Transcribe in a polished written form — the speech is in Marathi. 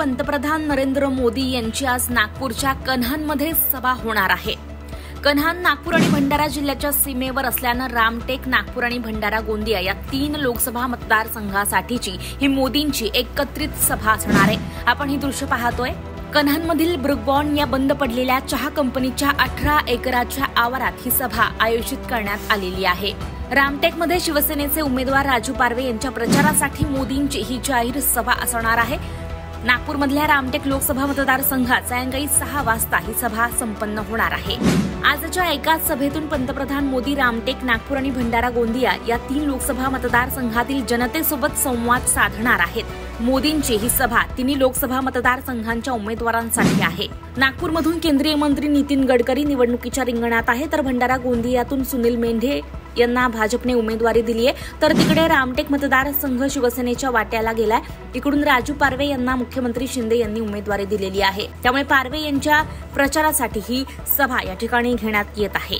पंतप्रधान नरेंद्र मोदी यांची आज नागपूरच्या कन्हानमध्ये सभा होणार आहे। कन्हान नागपूर आणि भंडारा जिल्ह्याच्या सीमेवर असल्यानं रामटेक, नागपूर आणि भंडारा गोंदिया या 3 लोकसभा मतदारसंघासाठीची ही मोदींची एकत्रित सभा असणार आहे। आपण ही दृश्य पाहतोय। कन्हानमधील ब्रुकबॉर्न या बंद पडलेल्या चहा कंपनीच्या 18 एकराच्या आवारात ही सभा आयोजित करण्यात आलेली आहे। रामटेकमध्ये शिवसेनेचे उमेदवार राजू पारवे यांच्या प्रचारासाठी मोदींची ही जाहीर सभा असणार आहे। नागपूरमधल्या रामटेक लोकसभा मतदारसंघात सायंकाळी 6 वाजता ही सभा संपन्न होणार आहे। आजच्या एकाच सभेतून पंतप्रधान मोदी रामटेक, नागपूर आणि भंडारा गोंदिया या 3 लोकसभा मतदारसंघातील जनतेसोबत संवाद साधणार आहेत। मोदींची ही सभा 3 लोकसभा मतदारसंघांच्या उमेदवारांसाठी आहे। नागपूरमधून केंद्रीय मंत्री नितीन गडकरी निवडणुकीच्या रिंगणात आहे, तर भंडारा गोंदियातून सुनील मेंढे यांना भाजपने उमेदवारी दिली आहे, तर तिकडे रामटेक मतदारसंघ शिवसेनेच्या वाट्याला गेलाय। इकडून राजू पारवे यांना मुख्यमंत्री शिंदे यांनी उमेदवारी दिलेली आहे। त्यामुळे पारवे यांच्या प्रचारासाठी ही सभा या ठिकाणी घेण्यात येत आहे।